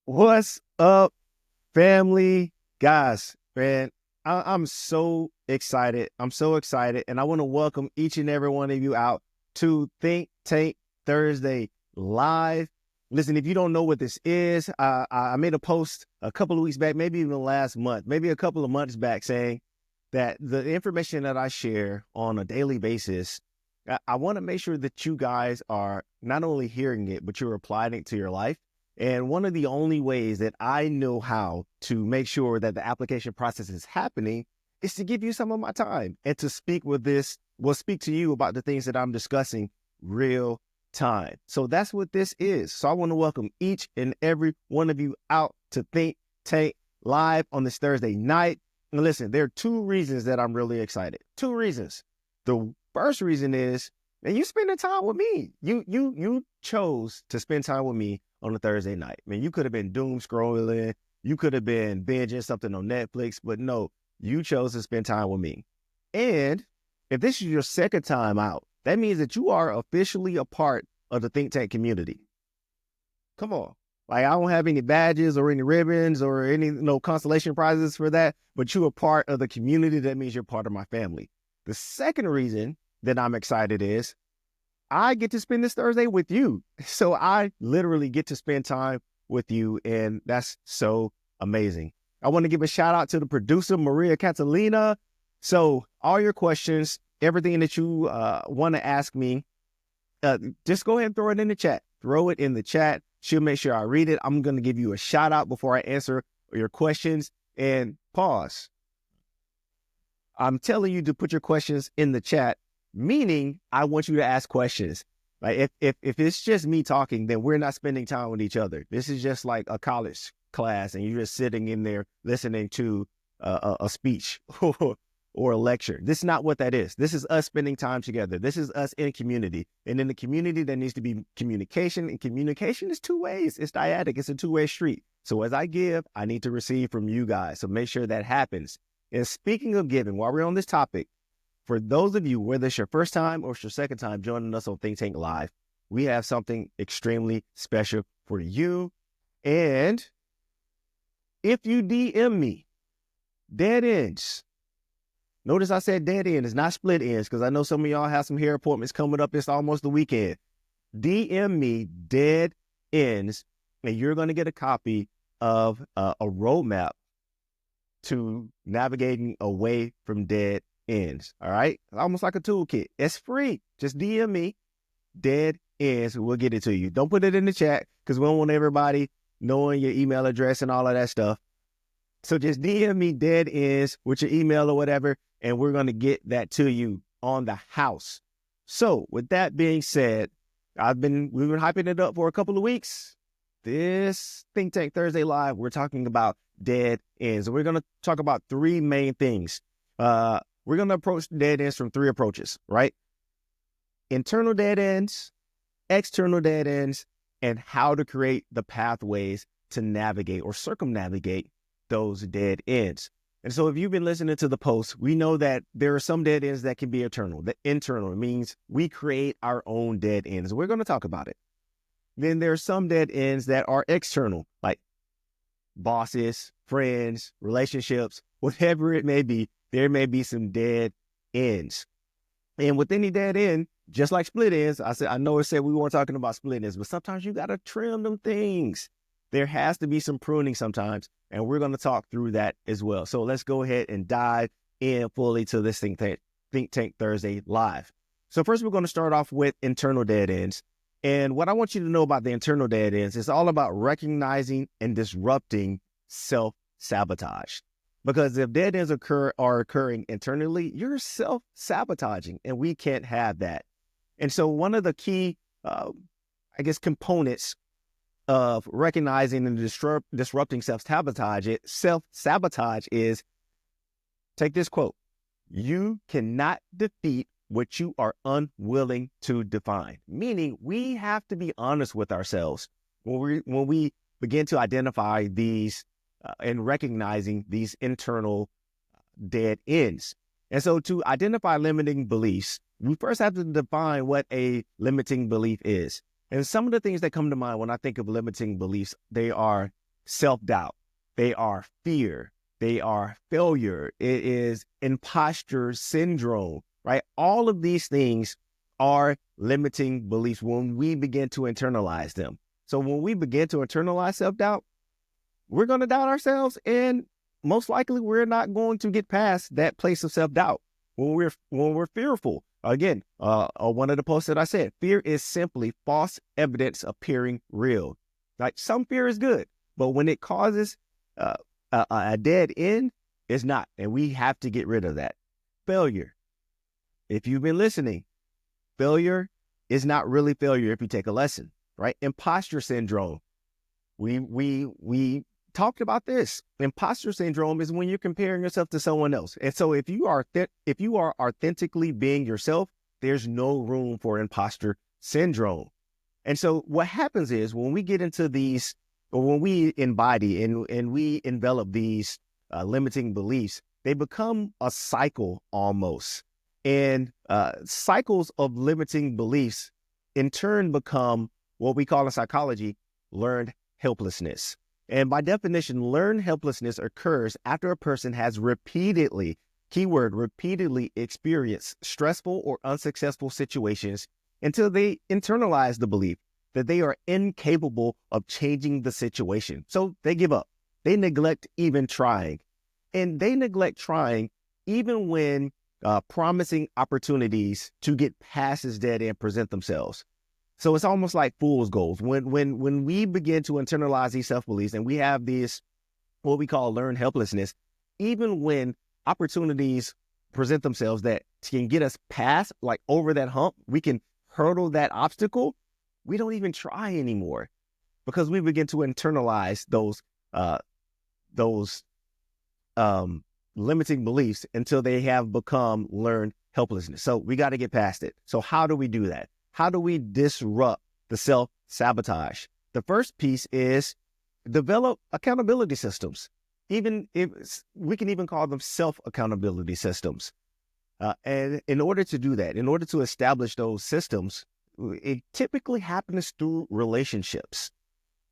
What's up, family? Guys, man, I'm so excited. I'm so excited. And I want to welcome each and every one of you out to Think Tank Thursday Live. Listen, if you don't know what this is, I made a post a couple of weeks back, maybe even last month, maybe a couple of months back, saying that the information that I share on a daily basis, I want to make sure that you guys are not only hearing it, but you're applying it to your life. And one of the only ways that I know how to make sure that the application process is happening is to give you some of my time and to speak to you about the things that I'm discussing real time. So that's what this is. So I want to welcome each and every one of you out to Think Tank Live on this Thursday night. And listen, there are two reasons that I'm really excited. Two reasons. The first reason is, man, you spending time with me. You chose to spend time with me on a Thursday night. I mean, you could have been doom scrolling. You could have been binging something on Netflix, but no, you chose to spend time with me. And if this is your second time out, that means that you are officially a part of the Think Tank community. Come on. Like, I don't have any badges or any ribbons or any consolation prizes for that, but you're a part of the community. That means you're part of my family. The second reason that I'm excited is I get to spend this Thursday with you. So I literally get to spend time with you, and that's so amazing. I want to give a shout out to the producer, Maria Catalina. So all your questions, everything that you want to ask me, just go ahead and throw it in the chat. Throw it in the chat. She'll make sure I read it. I'm going to give you a shout out before I answer your questions. And pause. I'm telling you to put your questions in the chat, meaning I want you to ask questions. Like, if it's just me talking, then we're not spending time with each other. This is just like a college class, and you're just sitting in there listening to a speech or a lecture. This is not what that is. This is us spending time together. This is us in community. And in the community, there needs to be communication. And communication is two ways. It's dyadic. It's a two-way street. So as I give, I need to receive from you guys. So make sure that happens. And speaking of giving, while we're on this topic, for those of you, whether it's your first time or it's your second time joining us on Think Tank Live, we have something extremely special for you. And if you DM me, dead ends. Notice I said dead ends, not split ends, because I know some of y'all have some hair appointments coming up. It's almost the weekend. DM me dead ends, and you're going to get a copy of a roadmap to navigating away from dead ends. All right. Almost like a toolkit. It's free. Just DM me dead ends. We'll get it to you. Don't put it in the chat because we don't want everybody knowing your email address and all of that stuff. So just DM me dead ends with your email or whatever, and we're going to get that to you on the house. So with that being said, we've been hyping it up for a couple of weeks. This Think Tank Thursday Live, we're talking about dead ends. And we're going to talk about three main things. We're going to approach dead ends from three approaches, right? Internal dead ends, external dead ends, and how to create the pathways to navigate or circumnavigate those dead ends. And so if you've been listening to the post, we know that there are some dead ends that can be internal. The internal means we create our own dead ends. We're going to talk about it. Then there are some dead ends that are external, like bosses, friends, relationships, whatever it may be. There may be some dead ends. And with any dead end, just like split ends, I know it said we weren't talking about split ends, but sometimes you got to trim them things. There has to be some pruning sometimes, and we're going to talk through that as well. So let's go ahead and dive in fully to this Think Tank Thursday Live. So first, we're going to start off with internal dead ends. And what I want you to know about the internal dead ends is all about recognizing and disrupting self-sabotage. Because if dead ends are occurring internally, you're self-sabotaging, and we can't have that. And so one of the key, components of recognizing and disrupting self-sabotage is, take this quote, you cannot defeat what you are unwilling to define. Meaning we have to be honest with ourselves when we begin to identify these and recognizing these internal dead ends. And so to identify limiting beliefs, we first have to define what a limiting belief is. And some of the things that come to mind when I think of limiting beliefs, they are self-doubt. They are fear. They are failure. It is impostor syndrome, right? All of these things are limiting beliefs when we begin to internalize them. So when we begin to internalize self-doubt, we're going to doubt ourselves, and most likely we're not going to get past that place of self-doubt. When we're fearful, again, one of the posts that I said, fear is simply false evidence appearing real. Like, some fear is good, but when it causes a dead end, it's not, and we have to get rid of that. Failure. If you've been listening, failure is not really failure if you take a lesson, right? Imposter syndrome. We talked about this. Imposter syndrome is when you're comparing yourself to someone else. And so if you are authentically being yourself, there's no room for imposter syndrome. And so what happens is when we get into these, or when we embody and we envelop these limiting beliefs, they become a cycle almost. And cycles of limiting beliefs in turn become what we call in psychology learned helplessness. And by definition, learned helplessness occurs after a person has repeatedly, keyword, repeatedly experienced stressful or unsuccessful situations until they internalize the belief that they are incapable of changing the situation. So they give up. They neglect even trying. And they neglect trying even when promising opportunities to get past this dead end present themselves. So it's almost like fool's gold. When we begin to internalize these self-beliefs and we have this, what we call learned helplessness, even when opportunities present themselves that can get us past, like over that hump, we can hurdle that obstacle, we don't even try anymore because we begin to internalize those limiting beliefs until they have become learned helplessness. So we got to get past it. So how do we do that? How do we disrupt the self-sabotage? The first piece is develop accountability systems. Even if we can even call them self-accountability systems. And in order to do that, in order to establish those systems, it typically happens through relationships.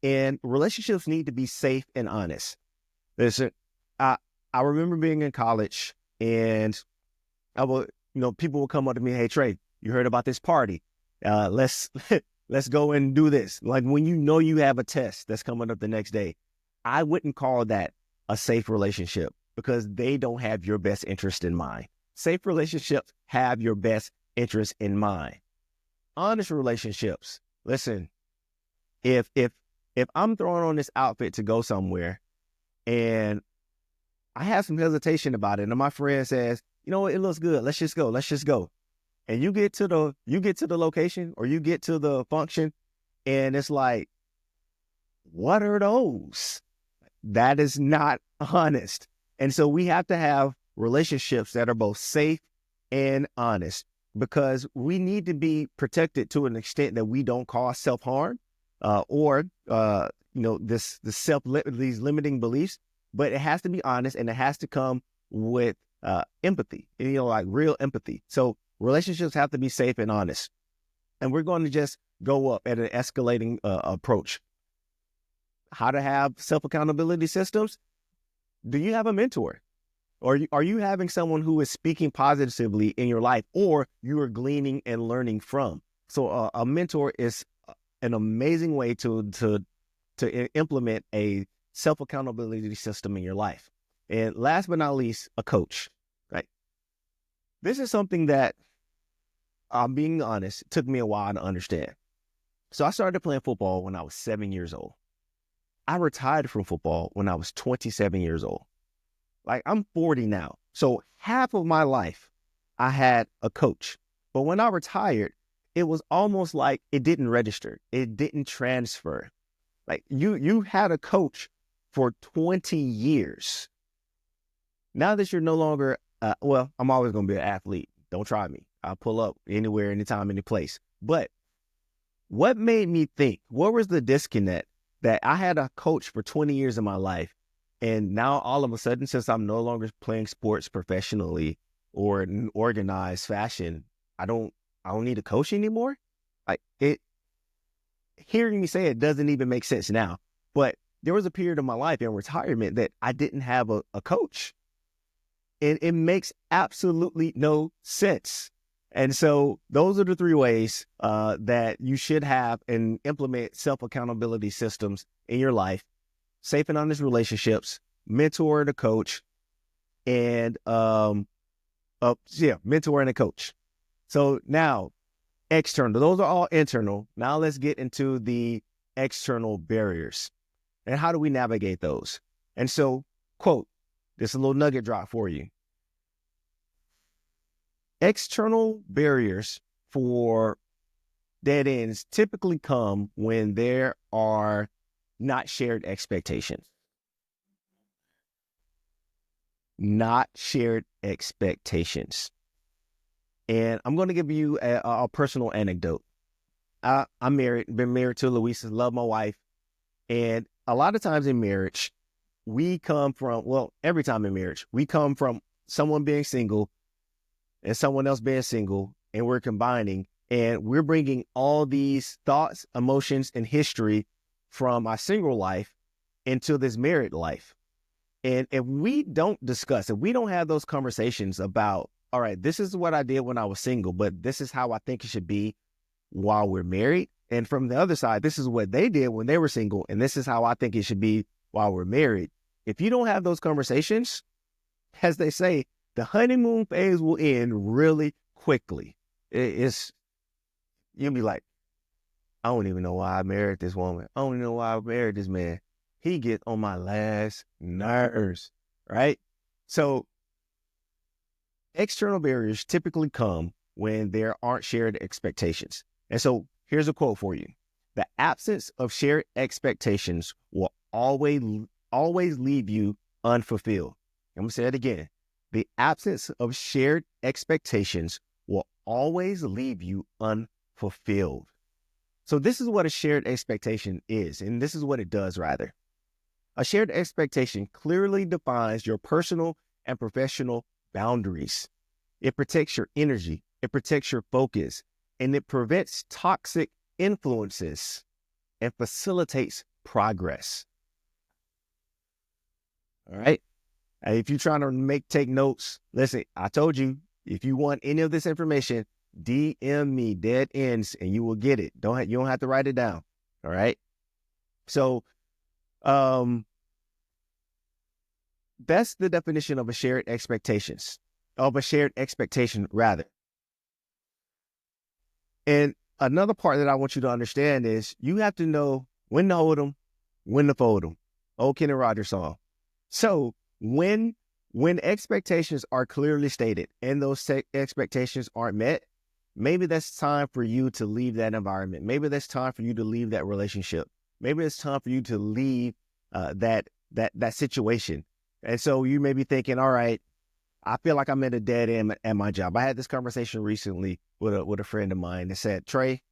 And relationships need to be safe and honest. Listen, I remember being in college, and people would come up to me, "Hey, Trey, you heard about this party? Let's go and do this." Like, when you have a test that's coming up the next day, I wouldn't call that a safe relationship because they don't have your best interest in mind. Safe relationships have your best interest in mind. Honest relationships. Listen, if I'm throwing on this outfit to go somewhere and I have some hesitation about it, and my friend says, "You know what, it looks good. Let's just go." And you get to the location or you get to the function and it's like, what are those? That is not honest. And so we have to have relationships that are both safe and honest, because we need to be protected to an extent that we don't cause self-harm or these limiting beliefs, but it has to be honest and it has to come with empathy, like real empathy. So relationships have to be safe and honest. And we're going to just go up at an escalating approach. How to have self-accountability systems? Do you have a mentor? Or are you having someone who is speaking positively in your life, or you are gleaning and learning from? So a mentor is an amazing way to implement a self-accountability system in your life. And last but not least, a coach, right? This is something that, I'm being honest, it took me a while to understand. So I started playing football when I was 7 years old. I retired from football when I was 27 years old. Like, I'm 40 now. So half of my life, I had a coach. But when I retired, it was almost like it didn't register. It didn't transfer. Like, you had a coach for 20 years. Now that you're no longer, I'm always going to be an athlete. Don't try me. I'll pull up anywhere, anytime, any place. But what made me think, what was the disconnect that I had a coach for 20 years of my life, and now all of a sudden, since I'm no longer playing sports professionally or in organized fashion, I don't need a coach anymore? Like, hearing me say it doesn't even make sense now. But there was a period of my life in retirement that I didn't have a coach. And it makes absolutely no sense. And so those are the three ways that you should have and implement self-accountability systems in your life: safe and honest relationships, mentor and a coach, and mentor and a coach. So now, external, those are all internal. Now let's get into the external barriers and how do we navigate those? And so, quote, this is a little nugget drop for you. External barriers for dead ends typically come when there are not shared expectations. Not shared expectations. And I'm going to give you a personal anecdote. I'm married, been married to Louisa, love my wife. And a lot of times in marriage, we come from, well, every time in marriage, we come from someone being single and someone else being single, and we're combining, and we're bringing all these thoughts, emotions, and history from our single life into this married life. And if we don't discuss, if we don't have those conversations about, all right, this is what I did when I was single, but this is how I think it should be while we're married. And from the other side, this is what they did when they were single, and this is how I think it should be while we're married. If you don't have those conversations, as they say, the honeymoon phase will end really quickly. You'll be like, I don't even know why I married this woman. I don't even know why I married this man. He gets on my last nerves, right? So external barriers typically come when there aren't shared expectations. And so here's a quote for you. The absence of shared expectations will always leave you unfulfilled. I'm going to say it again. The absence of shared expectations will always leave you unfulfilled. So this is what a shared expectation is, and this is what it does, rather. A shared expectation clearly defines your personal and professional boundaries. It protects your energy, it protects your focus, and it prevents toxic influences and facilitates progress. All right? If you're trying to take notes, listen, I told you, if you want any of this information, DM me dead ends and you will get it. You don't have to write it down. All right. So, that's the definition of a shared expectation rather. And another part that I want you to understand is you have to know when to hold them, when to fold them. Old Kenny Rogers song. So when expectations are clearly stated and those expectations aren't met, maybe that's time for you to leave that environment. Maybe that's time for you to leave that relationship. Maybe it's time for you to leave that situation. And so you may be thinking, all right, I feel like I'm at a dead end at my job. I had this conversation recently with a friend of mine that said, Trey,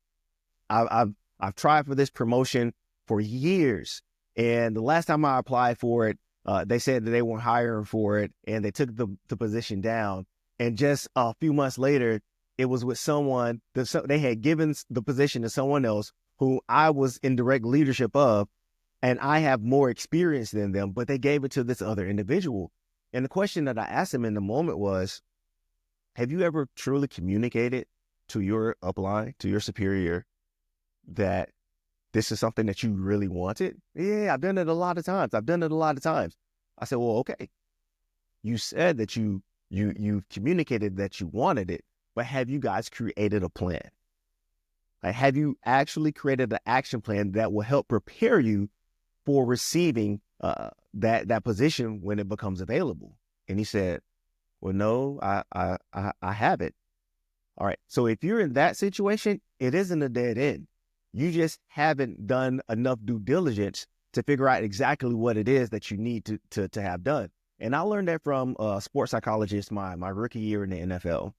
I've tried for this promotion for years. And the last time I applied for it, they said that they weren't hiring for it and they took the position down. And just a few months later, it was with someone that they had given the position to someone else who I was in direct leadership of, and I have more experience than them, but they gave it to this other individual. And the question that I asked him in the moment was, have you ever truly communicated to your upline, to your superior, that this is something that you really wanted? Yeah, I've done it a lot of times. I said, well, okay. You said that you communicated that you wanted it, but have you guys created a plan? Like, have you actually created an action plan that will help prepare you for receiving that position when it becomes available? And he said, well, no, I haven't. All right. So if you're in that situation, it isn't a dead end. You just haven't done enough due diligence to figure out exactly what it is that you need to have done. And I learned that from a sports psychologist my rookie year in the NFL.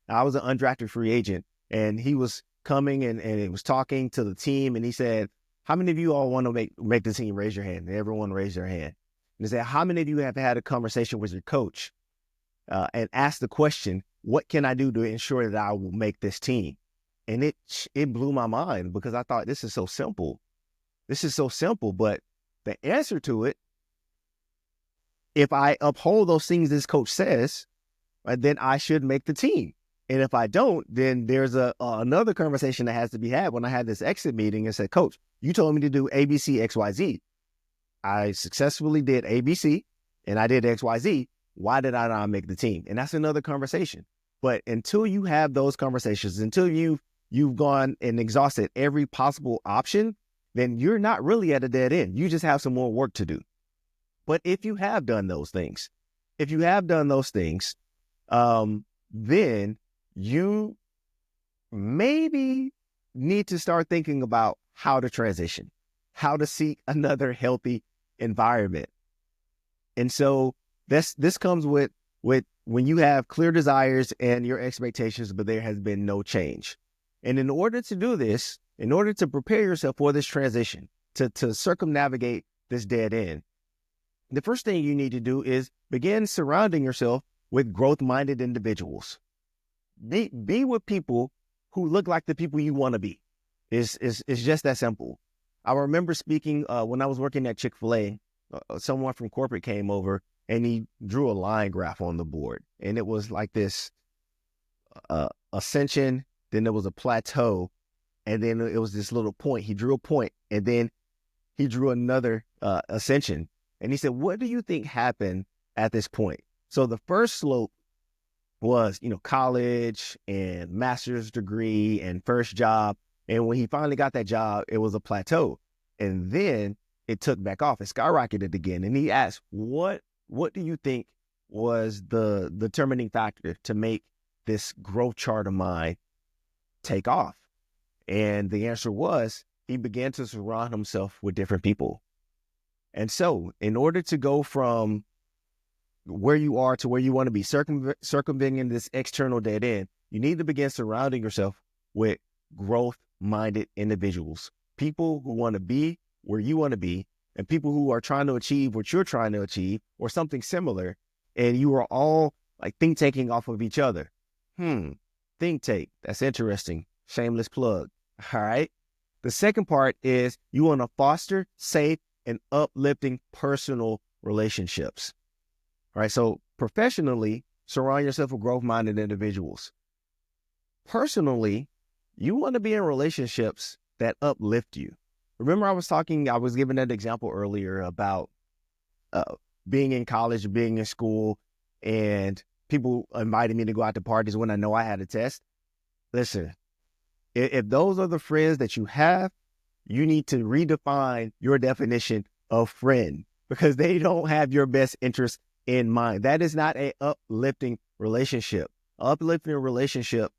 I was an undrafted free agent, and he was coming and he was talking to the team, and he said, how many of you all want to make the team? Raise your hand. And everyone raised their hand. And he said, how many of you have had a conversation with your coach and asked the question, what can I do to ensure that I will make this team? And it blew my mind because I thought, this is so simple. But The answer to it, if I uphold those things this coach says, right, then I should make the team. And if I don't, then there's another conversation that has to be had. When I had this exit meeting and said, Coach, you told me to do A, B, C, X, Y, Z. I successfully did A, B, C, and I did X, Y, Z. Why did I not make the team? And that's another conversation. But until you have those conversations, until you've gone and exhausted every possible option, then you're not really at a dead end. You just have some more work to do. But if you have done those things, then you maybe need to start thinking about how to transition, how to seek another healthy environment. And so this comes with when you have clear desires and your expectations, but there has been no change. And in order to do this, in order to prepare yourself for this transition, to circumnavigate this dead end, the first thing you need to do is begin surrounding yourself with growth-minded individuals. Be with people who look like the people you want to be. It's just that simple. I remember speaking when I was working at Chick-fil-A, someone from corporate came over and he drew a line graph on the board. And it was like this ascension, then there was a plateau, and then it was this little point. He drew a point, and then he drew another ascension. And he said, what do you think happened at this point? So the first slope was, college and master's degree and first job. And when he finally got that job, it was a plateau. And then it took back off. It skyrocketed again. And he asked, what do you think was the determining factor to make this growth chart of mine take off? And the answer was, he began to surround himself with different people. And so in order to go from where you are to where you want to be, circumventing this external dead end, you need to begin surrounding yourself with growth-minded individuals, people who want to be where you want to be, and people who are trying to achieve what you're trying to achieve or something similar. And you are all like think tanking off of each other. Think tank. That's interesting. Shameless plug. All right. The second part is you want to foster safe and uplifting personal relationships. All right. So professionally, surround yourself with growth-minded individuals. Personally, you want to be in relationships that uplift you. Remember, I was giving that example earlier about being in college, being in school, and people invited me to go out to parties when I know I had a test. Listen, if those are the friends that you have, you need to redefine your definition of friend, because they don't have your best interest in mind. That is not an uplifting relationship. Uplifting relationship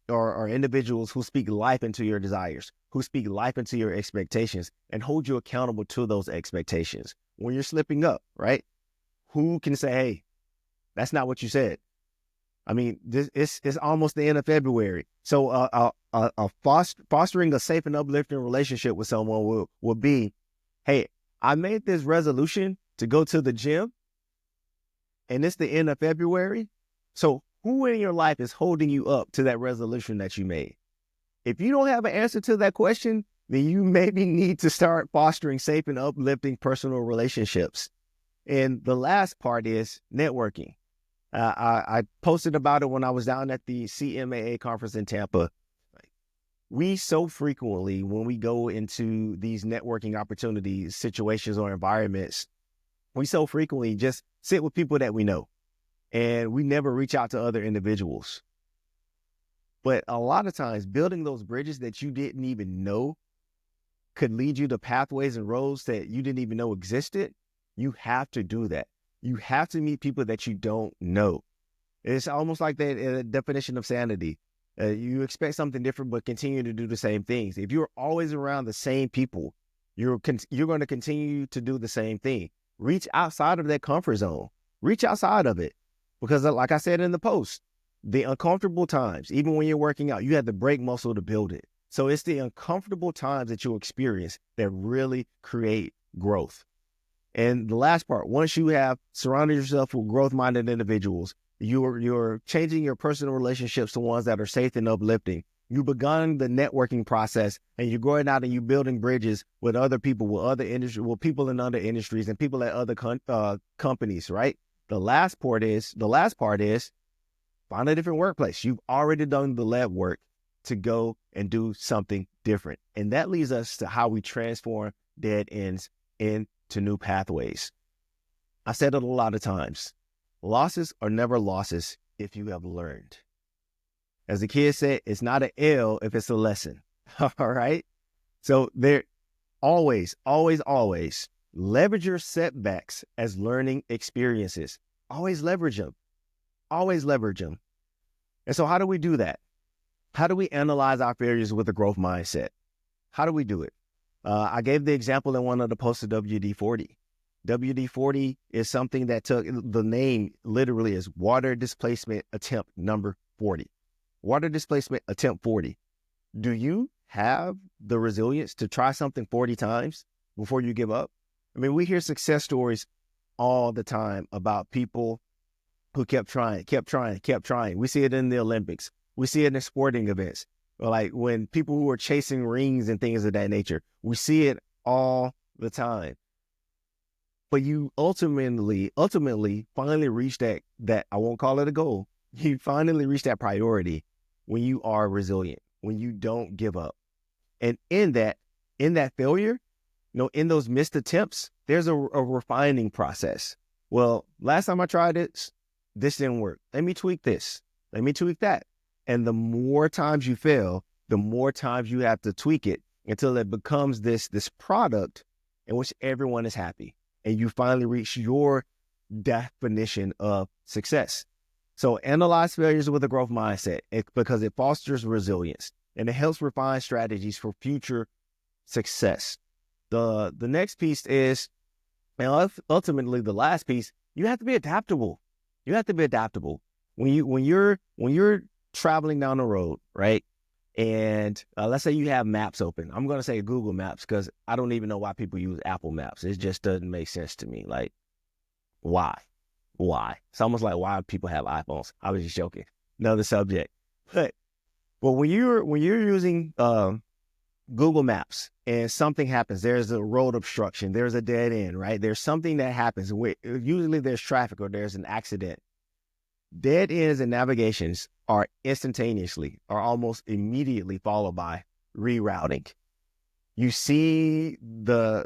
are individuals who speak life into your desires, who speak life into your expectations, and hold you accountable to those expectations. When you're slipping up, right? Who can say, hey, that's not what you said? I mean, it's almost the end of February. So fostering a safe and uplifting relationship with someone will be, hey, I made this resolution to go to the gym, and it's the end of February. So who in your life is holding you up to that resolution that you made? If you don't have an answer to that question, then you maybe need to start fostering safe and uplifting personal relationships. And the last part is networking. I posted about it when I was down at the CMAA conference in Tampa. We so frequently, when we go into these networking opportunities, situations, or environments, we so frequently just sit with people that we know, and we never reach out to other individuals. But a lot of times, building those bridges that you didn't even know could lead you to pathways and roads that you didn't even know existed. You have to do that. You have to meet people that you don't know. It's almost like the definition of sanity. You expect something different, but continue to do the same things. If you're always around the same people, you're going to continue to do the same thing. Reach outside of that comfort zone. Reach outside of it. Because like I said in the post, the uncomfortable times, even when you're working out, you have the brake muscle to build it. So it's the uncomfortable times that you'll experience that really create growth. And the last part, once you have surrounded yourself with growth-minded individuals, you're changing your personal relationships to ones that are safe and uplifting. You've begun the networking process, and you're going out and you're building bridges with other people, with other industry, with people in other industries and people at other companies, right? The last part is find a different workplace. You've already done the lab work to go and do something different. And that leads us to how we transform dead ends into new pathways. I said it a lot of times. Losses are never losses if you have learned. As the kids say, it's not an L if it's a lesson. All right. So there always leverage your setbacks as learning experiences. Always leverage them. Always leverage them. And so how do we do that? How do we analyze our failures with a growth mindset? How do we do it? I gave the example in one of the posts of WD-40. WD-40 is something that took, the name literally is water displacement attempt number 40. Water displacement attempt 40. Do you have the resilience to try something 40 times before you give up? I mean, we hear success stories all the time about people who kept trying. We see it in the Olympics. We see it in sporting events. Like when people who are chasing rings and things of that nature, we see it all the time. But you ultimately finally reach that I won't call it a goal. You finally reach that priority when you are resilient, when you don't give up. And in that failure, in those missed attempts, there's a refining process. Well, last time I tried it, this didn't work. Let me tweak this. Let me tweak that. And the more times you fail, the more times you have to tweak it until it becomes this product in which everyone is happy. And you finally reach your definition of success. So analyze failures with a growth mindset because it fosters resilience and it helps refine strategies for future success. The next piece is, and ultimately the last piece, you have to be adaptable. You have to be adaptable. When you're traveling down the road, right? And let's say you have maps open. I'm going to say Google Maps because I don't even know why people use Apple Maps. It just doesn't make sense to me. Like, why? It's almost like why people have iPhones. I was just joking. Another subject. But when you're using Google Maps and something happens, there's a road obstruction, there's a dead end, right? There's something that happens. Usually there's traffic or there's an accident. Dead ends and navigations are almost immediately followed by rerouting. You see the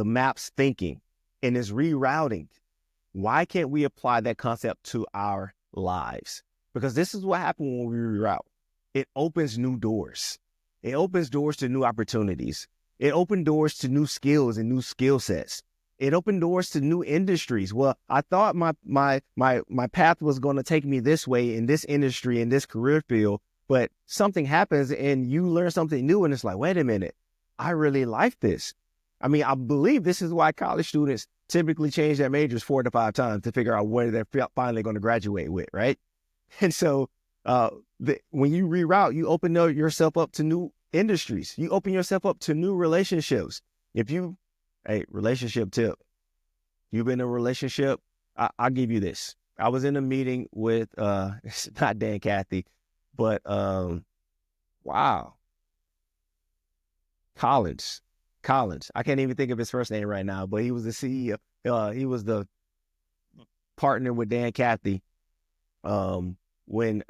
maps thinking and it's rerouting. Why can't we apply that concept to our lives? Because this is what happens when we reroute. It opens new doors. It opens doors to new opportunities. It opened doors to new skills and new skill sets. It opened doors to new industries. Well, I thought my path was going to take me this way in this industry, in this career field, but something happens and you learn something new and it's like, wait a minute, I really like this. I mean, I believe this is why college students typically change their majors 4 to 5 times to figure out where they're finally going to graduate with, right? And so when you reroute, you open yourself up to new industries. You open yourself up to new relationships. Relationship tip. You've been in a relationship. I'll give you this. I was in a meeting with, it's not Dan Cathy, but Collins. I can't even think of his first name right now, but he was the CEO. He was the partner with Dan Cathy when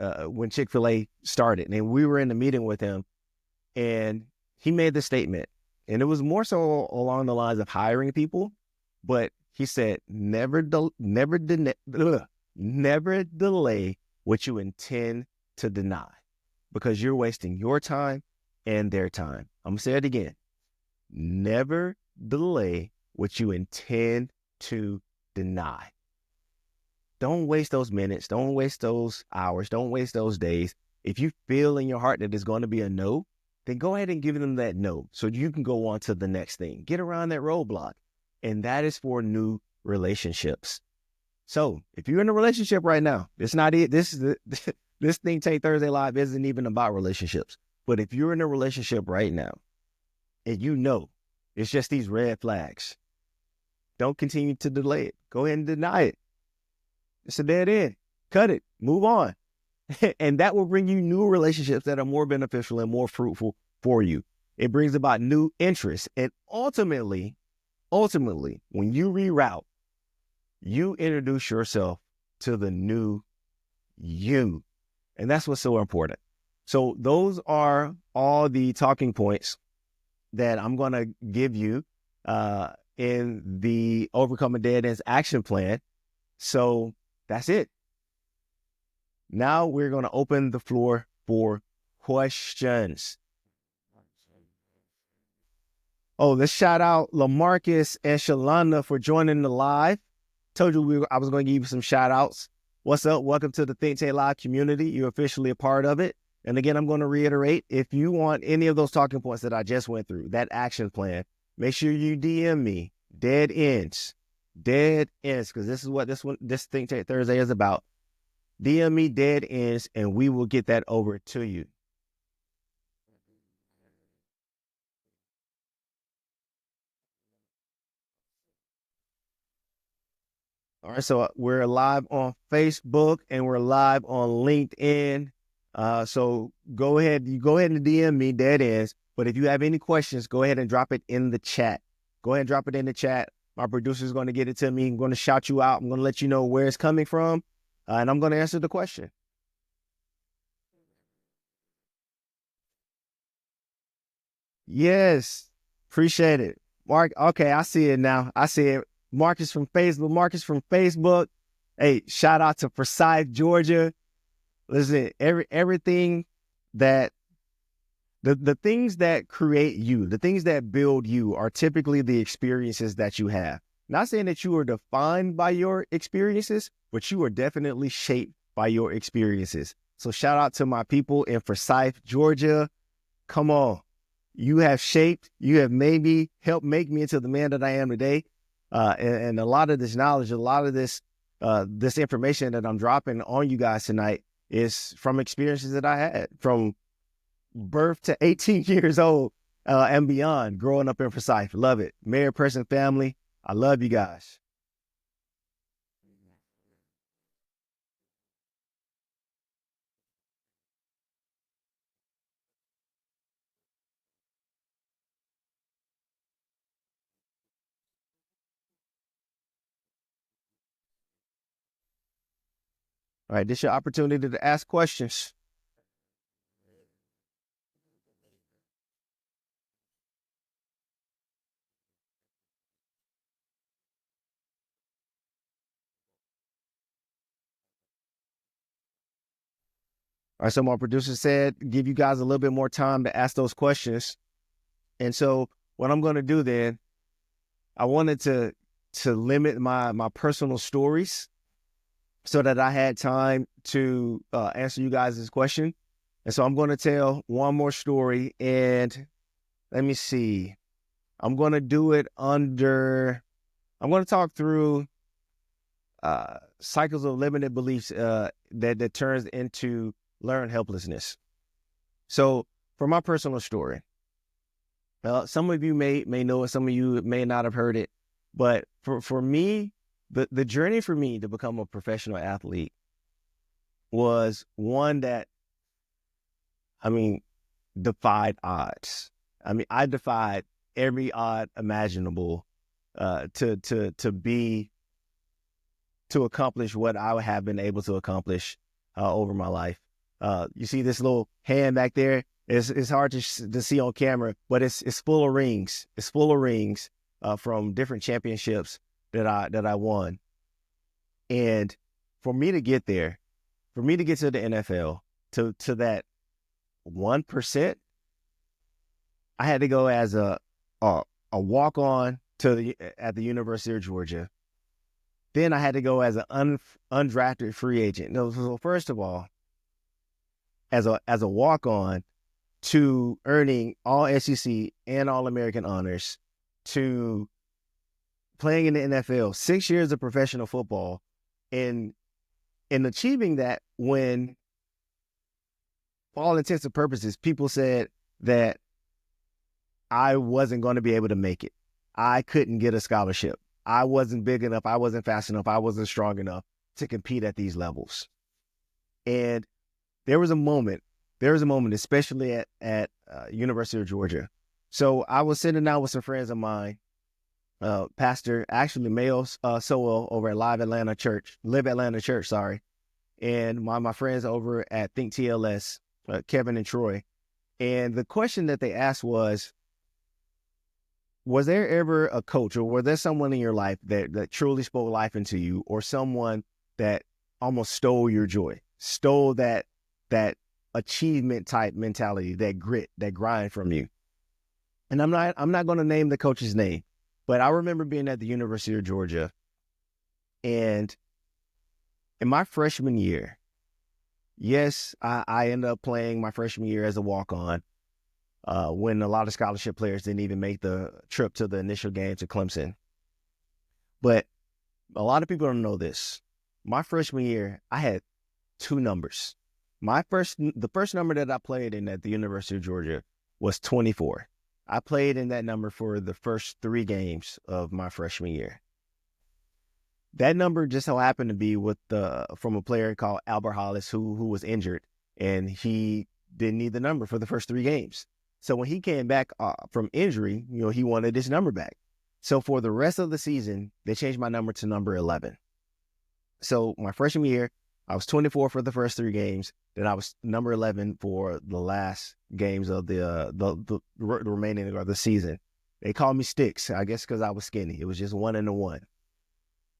Chick-fil-A started. And we were in the meeting with him and he made the statement. And it was more so along the lines of hiring people, but he said, never delay what you intend to deny because you're wasting your time and their time. I'm going to say it again. Never delay what you intend to deny. Don't waste those minutes. Don't waste those hours. Don't waste those days. If you feel in your heart that it's going to be a no, then go ahead and give them that no so you can go on to the next thing. Get around that roadblock. And that is for new relationships. So if you're in a relationship right now, it's not it. This Think Tank Thursday Live isn't even about relationships. But if you're in a relationship right now and you know it's just these red flags, don't continue to delay it. Go ahead and deny it. It's a dead end. Cut it. Move on. And that will bring you new relationships that are more beneficial and more fruitful for you. It brings about new interests. And ultimately, when you reroute, you introduce yourself to the new you. And that's what's so important. So those are all the talking points that I'm going to give you in the Overcoming Dead Ends action plan. So that's it. Now we're going to open the floor for questions. Oh, let's shout out LaMarcus and Shalanda for joining the live. Told you I was going to give you some shout outs. What's up? Welcome to the Think Tank Live community. You're officially a part of it. And again, I'm going to reiterate, if you want any of those talking points that I just went through, that action plan, make sure you DM me dead ends, because this is what this Think Tank Thursday is about. DM me dead ends and we will get that over to you. All right, so we're live on Facebook and we're live on LinkedIn. So go ahead and DM me dead ends. But if you have any questions, go ahead and drop it in the chat. Go ahead and drop it in the chat. My producer is going to get it to me. I'm going to shout you out. I'm going to let you know where it's coming from, and I'm going to answer the question. Yes, appreciate it, Mark. Okay, I see it now. I see it. Marcus from Facebook. Hey, shout out to Forsyth, Georgia. Listen, everything that the things that create you, the things that build you are typically the experiences that you have. Not saying that you are defined by your experiences, but you are definitely shaped by your experiences. So shout out to my people in Forsyth, Georgia. Come on. You have helped make me into the man that I am today. And a lot of this knowledge, a lot of this information that I'm dropping on you guys tonight is from experiences that I had from birth to 18 years old and beyond, growing up in Forsyth. Love it. Mayor Person family, I love you guys. All right, this is your opportunity to ask questions. All right, so my producer said give you guys a little bit more time to ask those questions. And so what I'm going to do then, I wanted to limit my personal stories so that I had time to answer you guys' question. And so I'm going to tell one more story, and let me see. I'm going to do it I'm going to talk through cycles of limited beliefs that turns into learned helplessness. So for my personal story, some of you may know it, some of you may not have heard it, but for me, the journey for me to become a professional athlete was one that, defied odds. I defied every odd imaginable to accomplish what I have been able to accomplish over my life. You see this little hand back there? It's hard to see on camera, but it's full of rings. It's full of rings from different championships that I won. And for me to get there, for me to get to the NFL, to that 1%, I had to go as a walk-on at the University of Georgia. Then I had to go as an undrafted free agent. So first of all, as a walk-on, to earning all SEC and all American honors, to playing in the NFL, 6 years of professional football, and achieving that when, for all intents and purposes, people said that I wasn't going to be able to make it. I couldn't get a scholarship. I wasn't big enough. I wasn't fast enough. I wasn't strong enough to compete at these levels. And there was a moment, especially at University of Georgia. So I was sitting down with some friends of mine, Pastor, actually Mayo Sowell over at Live Atlanta Church, sorry. And my friends over at Think TLS, Kevin and Troy. And the question that they asked was there ever a coach, or was there someone in your life that truly spoke life into you, or someone that almost stole your joy, stole that achievement type mentality, that grit, that grind from you? And I'm not going to name the coach's name, but I remember being at the University of Georgia, and in my freshman year, yes, I ended up playing my freshman year as a walk-on, when a lot of scholarship players didn't even make the trip to the initial game to Clemson. But a lot of people don't know this. My freshman year, I had 2 numbers. The first number that I played in at the University of Georgia was 24. I played in that number for the first 3 games of my freshman year. That number just so happened to be from a player called Albert Hollis, who was injured, and he didn't need the number for the first 3 games. So when he came back from injury, he wanted his number back. So for the rest of the season, they changed my number to number 11. So my freshman year, I was 24 for the first 3 games. Then I was number 11 for the last games of the remaining of the season. They called me Sticks, I guess because I was skinny. It was just 1 and a 1.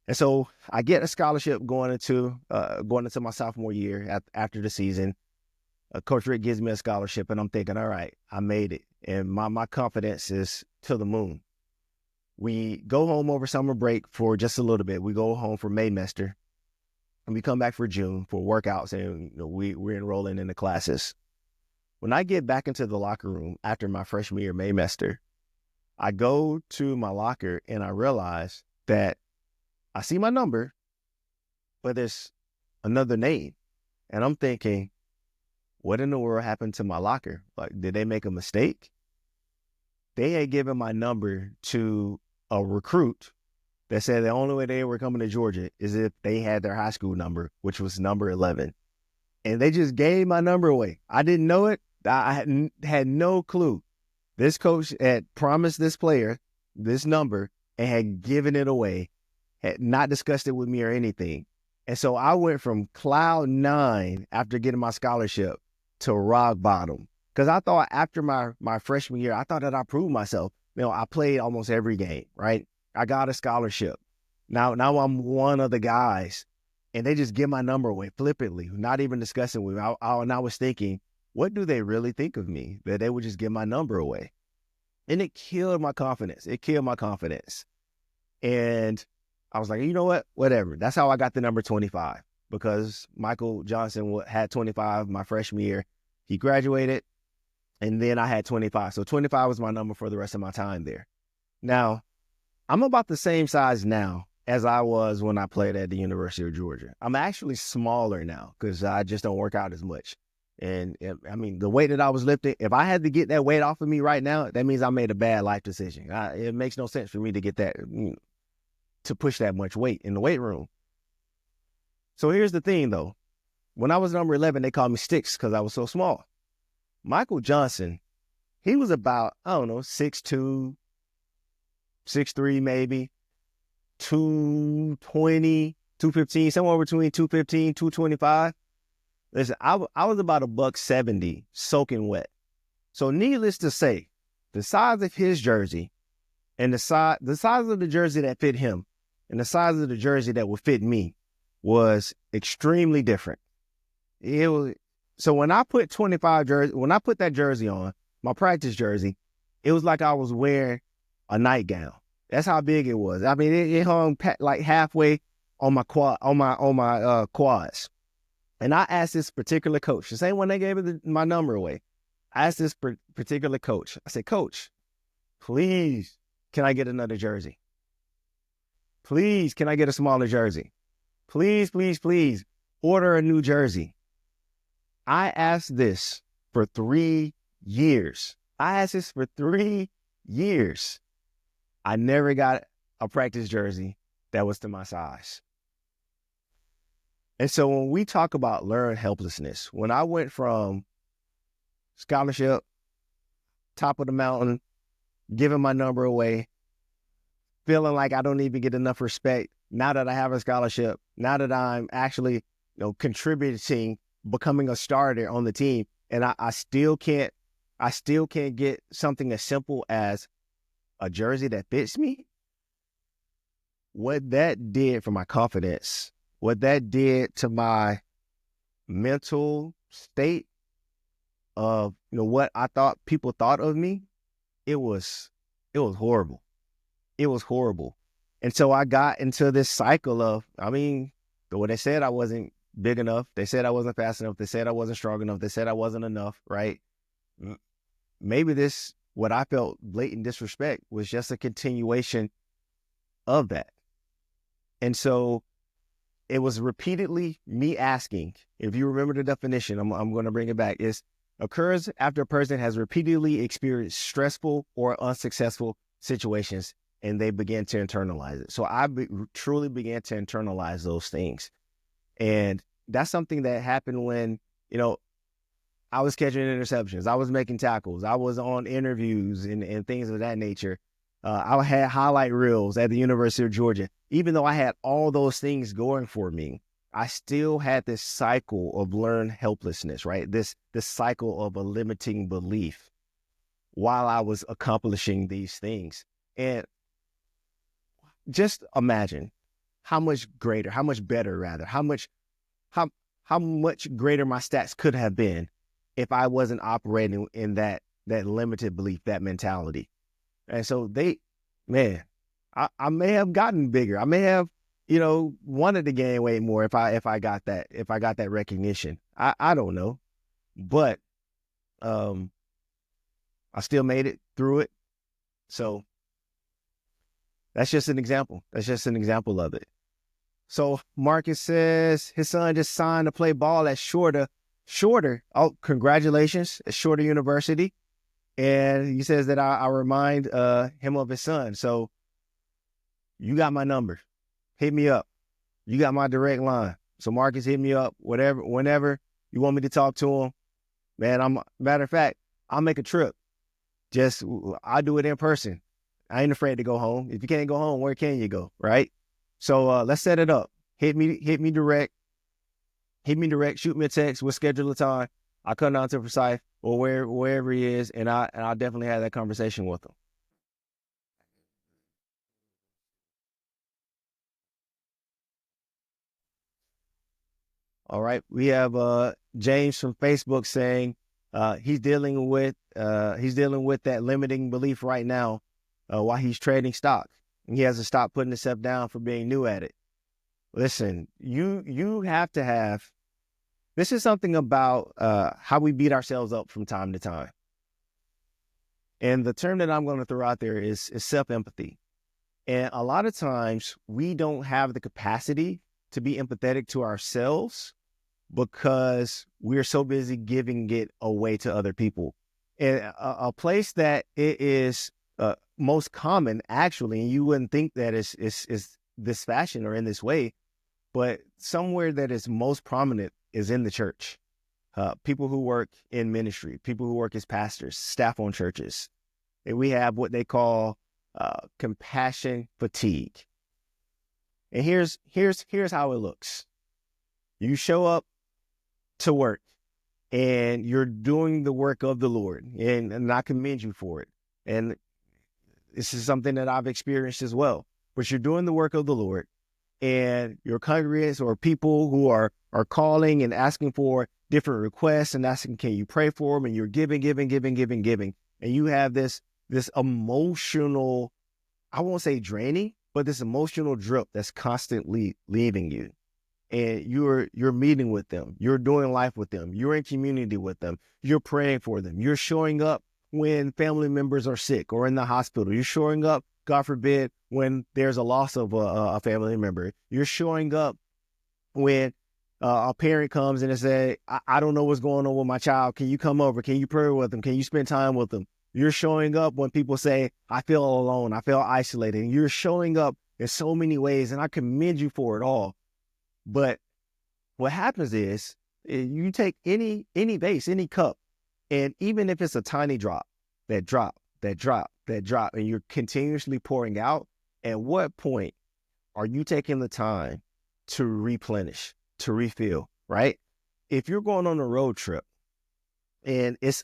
And so I get a scholarship going into my sophomore year after the season. Coach Rick gives me a scholarship, and I'm thinking, all right, I made it. And my confidence is to the moon. We go home over summer break for just a little bit. We go home for Maymester, and we come back for June for workouts, and we're enrolling in the classes. When I get back into the locker room after my freshman year Maymester, I go to my locker, and I realize that I see my number, but there's another name. And I'm thinking, what in the world happened to my locker? Like, did they make a mistake? They had given my number to a recruit that said the only way they were coming to Georgia is if they had their high school number, which was number 11. And they just gave my number away. I didn't know it. I had no clue. This coach had promised this player this number and had given it away, had not discussed it with me or anything. And so I went from cloud 9 after getting my scholarship to rock bottom. Because I thought after my freshman year, I thought that I proved myself. I played almost every game, right? I got a scholarship. Now I'm one of the guys, and they just give my number away flippantly, not even discussing with me. And I was thinking, what do they really think of me that they would just give my number away? And it killed my confidence. And I was like, you know what? Whatever. That's how I got the number 25, because Michael Johnson had 25 my freshman year. He graduated, and then I had 25. So 25 was my number for the rest of my time there. Now, I'm about the same size now as I was when I played at the University of Georgia. I'm actually smaller now because I just don't work out as much. And I mean, the weight that I was lifting, if I had to get that weight off of me right now, that means I made a bad life decision. It makes no sense for me to get that, to push that much weight in the weight room. So here's the thing, though. When I was number 11, they called me Sticks because I was so small. Michael Johnson, he was about, 6'2", 6'3", maybe, 220, 215, somewhere between 215, 225. Listen, I was about $170 soaking wet. So needless to say, the size of his jersey and the size of the jersey that fit him and the size of the jersey that would fit me was extremely different. So when I put that jersey on, my practice jersey, it was like I was wearing a nightgown. That's how big it was. I mean, it hung like halfway on my quads. And I asked this particular coach, the same one that gave my number away. I asked this particular coach. I said, Coach, please, can I get another jersey? Please, can I get a smaller jersey? Please, please, please, order a new jersey. I asked this for 3 years. I never got a practice jersey that was to my size. And so when we talk about learned helplessness, when I went from scholarship, top of the mountain, giving my number away, feeling like I don't even get enough respect now that I have a scholarship, now that I'm actually, contributing, becoming a starter on the team, and I still can't get something as simple as a jersey that fits me. What that did for my confidence, what that did to my mental state of, what I thought people thought of me, it was horrible. It was horrible. And so I got into this cycle of, when they said I wasn't big enough, they said I wasn't fast enough, they said I wasn't strong enough, they said I wasn't enough, right? Maybe what I felt blatant disrespect was just a continuation of that. And so it was repeatedly me asking, if you remember the definition, I'm going to bring it back, is occurs after a person has repeatedly experienced stressful or unsuccessful situations and they begin to internalize it. So I truly began to internalize those things. And that's something that happened when, I was catching interceptions. I was making tackles. I was on interviews and things of that nature. I had highlight reels at the University of Georgia. Even though I had all those things going for me, I still had this cycle of learned helplessness, right? This cycle of a limiting belief while I was accomplishing these things. And just imagine how much greater, how much better rather, how much greater my stats could have been if I wasn't operating in that limited belief, that mentality. And so I may have gotten bigger. I may have, wanted to gain weight more if I got that recognition. I don't know, but I still made it through it. So that's just an example. That's just an example of it. So Marcus says his son just signed to play ball at Shorter. Oh, congratulations at Shorter University. And he says that I remind him of his son. So you got my number. Hit me up. You got my direct line. So Marcus, hit me up, whenever you want me to talk to him. Man, matter of fact, I'll make a trip. I'll do it in person. I ain't afraid to go home. If you can't go home, where can you go, right? So let's set it up. Hit me direct. Shoot me a text. We'll schedule a time. I'll come down to Forsyth or wherever he is, and I'll definitely have that conversation with him. All right. We have James from Facebook saying he's dealing with that limiting belief right now while he's trading stock. And he has to stop putting himself down for being new at it. Listen, you have to have, this is something about how we beat ourselves up from time to time. And the term that I'm going to throw out there is self-empathy. And a lot of times we don't have the capacity to be empathetic to ourselves because we're so busy giving it away to other people. And a place that it is most common, actually, and you wouldn't think that is this fashion or in this way, but somewhere that is most prominent is in the church. People who work in ministry, people who work as pastors, staff on churches. And we have what they call compassion fatigue. And here's how it looks. You show up to work and you're doing the work of the Lord, and I commend you for it. And this is something that I've experienced as well. But you're doing the work of the Lord, and your congregants or people who are calling and asking for different requests and asking, can you pray for them? And you're giving. And you have this emotional, I won't say draining, but this emotional drip that's constantly leaving you. And you're meeting with them. You're doing life with them. You're in community with them. You're praying for them. You're showing up when family members are sick or in the hospital. You're showing up, God forbid, when there's a loss of a family member. You're showing up when a parent comes and they say, I don't know what's going on with my child. Can you come over? Can you pray with them? Can you spend time with them? You're showing up when people say, I feel alone. I feel isolated. And you're showing up in so many ways, and I commend you for it all. But what happens is you take any vase, any cup, and even if it's a tiny drop, that drop, and you're continuously pouring out, at what point are you taking the time to replenish, to refill, right? If you're going on a road trip and it's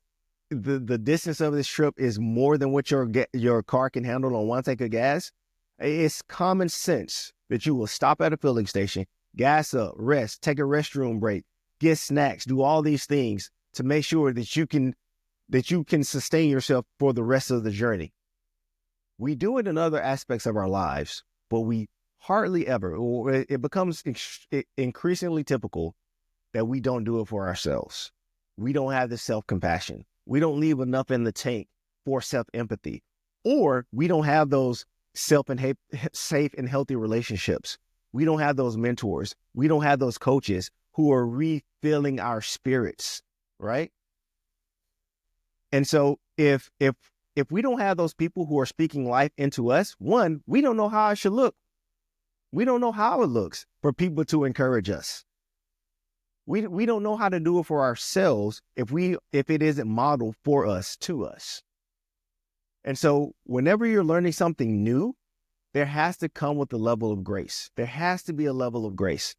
the distance of this trip is more than what your car can handle on one tank of gas, it's common sense that you will stop at a filling station, gas up, rest, take a restroom break, get snacks, do all these things to make sure that you can sustain yourself for the rest of the journey. We do it in other aspects of our lives, but we hardly ever, or it becomes increasingly typical that we don't do it for ourselves. We don't have the self-compassion. We don't leave enough in the tank for self-empathy, or we don't have those safe and healthy relationships. We don't have those mentors. We don't have those coaches who are refilling our spirits, right? And so if we don't have those people who are speaking life into us, one, we don't know how it should look. We don't know how it looks for people to encourage us. We don't know how to do it for ourselves if it isn't modeled for us, to us. And so whenever you're learning something new, there has to come with a level of grace. There has to be a level of grace.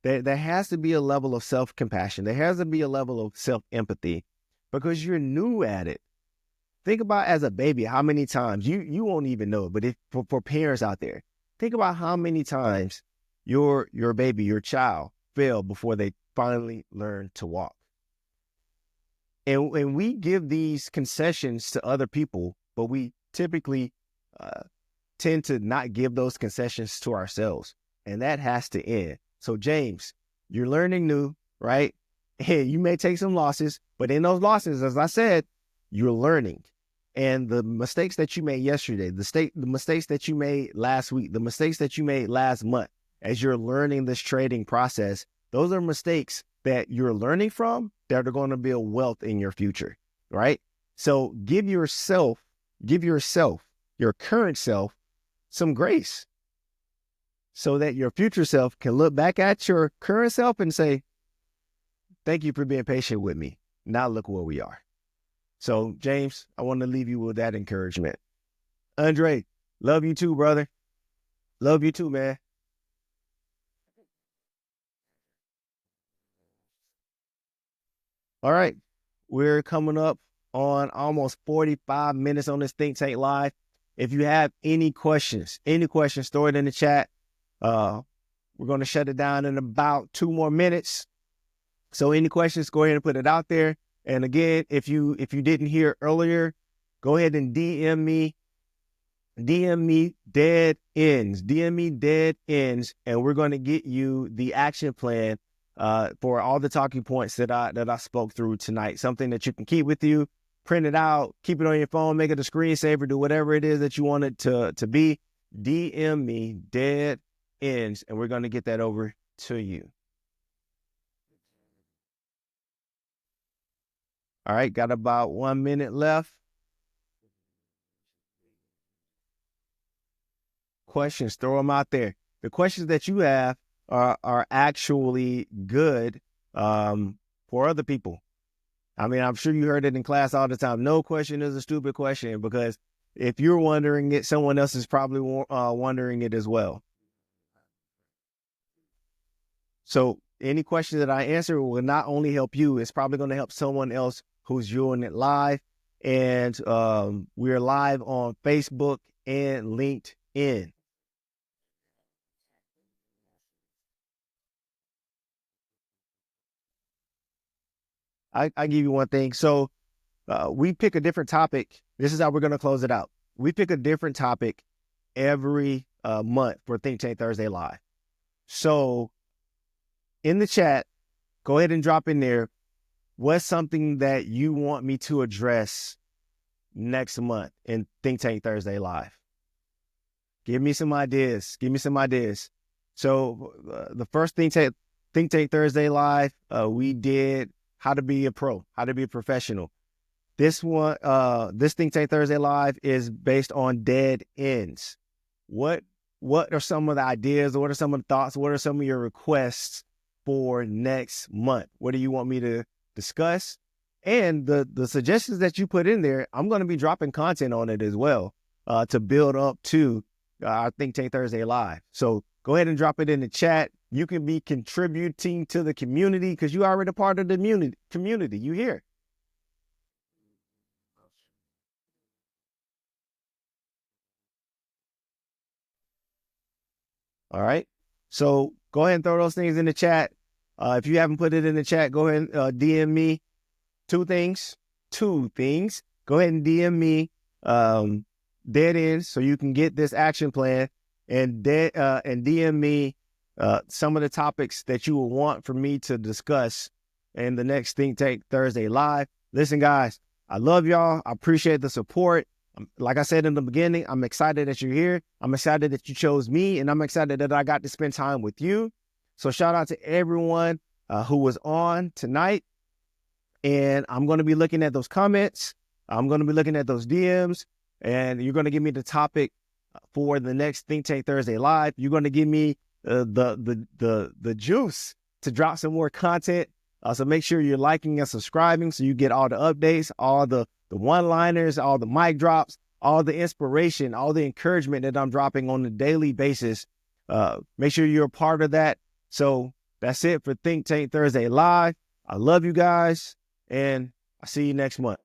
There has to be a level of self-compassion. There has to be a level of self-empathy because you're new at it. Think about as a baby, how many times, you won't even know, but for parents out there, think about how many times your baby, your child fell before they finally learn to walk. And we give these concessions to other people, but we typically tend to not give those concessions to ourselves. And that has to end. So James, you're learning new, right? Hey, you may take some losses, but in those losses, as I said, you're learning. And the mistakes that you made yesterday, the mistakes that you made last week, the mistakes that you made last month, as you're learning this trading process, those are mistakes that you're learning from that are going to build wealth in your future, right? So give yourself, your current self, some grace so that your future self can look back at your current self and say, thank you for being patient with me. Now look where we are. So James, I want to leave you with that encouragement. Andre, love you too, brother. Love you too, man. All right. We're coming up on almost 45 minutes on this Think Tank Live. If you have any questions, throw it in the chat. We're going to shut it down in about 2 more minutes. So any questions, go ahead and put it out there. And again, if you didn't hear earlier, go ahead and DM me dead ends, and we're going to get you the action plan for all the talking points that I spoke through tonight. Something that you can keep with you, print it out, keep it on your phone, make it a screensaver, do whatever it is that you want it to be. DM me dead ends, and we're going to get that over to you. All right, got about 1 minute left. Questions, throw them out there. The questions that you have are actually good for other people. I mean, I'm sure you heard it in class all the time. No question is a stupid question, because if you're wondering it, someone else is probably wondering it as well. So any question that I answer will not only help you, it's probably going to help someone else who's viewing it live. And we're live on Facebook and LinkedIn. I give you one thing. So we pick a different topic. This is how we're going to close it out. We pick a different topic every month for Think Tank Thursday Live. So in the chat, go ahead and drop in there, what's something that you want me to address next month in Think Tank Thursday Live? Give me some ideas. So the first Think Tank Thursday Live, we did how to be a pro, how to be a professional. This one, this Think Tank Thursday Live is based on dead ends. What are some of the ideas? What are some of the thoughts? What are some of your requests for next month? What do you want me to discuss? And the suggestions that you put in there, I'm going to be dropping content on it as well to build up to our Think Tank Thursday Live. So go ahead and drop it in the chat. You can be contributing to the community because you are already part of the community. You here. All right. So go ahead and throw those things in the chat. If you haven't put it in the chat, go ahead and DM me. Two things. Go ahead and DM me dead ends so you can get this action plan and DM me some of the topics that you will want for me to discuss in the next Think Tank Thursday Live. Listen, guys, I love y'all. I appreciate the support. Like I said in the beginning, I'm excited that you're here. I'm excited that you chose me, and I'm excited that I got to spend time with you. So shout out to everyone who was on tonight. And I'm going to be looking at those comments. I'm going to be looking at those DMs, and you're going to give me the topic for the next Think Tank Thursday Live. You're going to give me the juice to drop some more content. So make sure you're liking and subscribing so you get all the updates, all the one-liners, all the mic drops, all the inspiration, all the encouragement that I'm dropping on a daily basis. Make sure you're a part of that. So that's it for Think Tank Thursday Live. I love you guys, and I'll see you next month.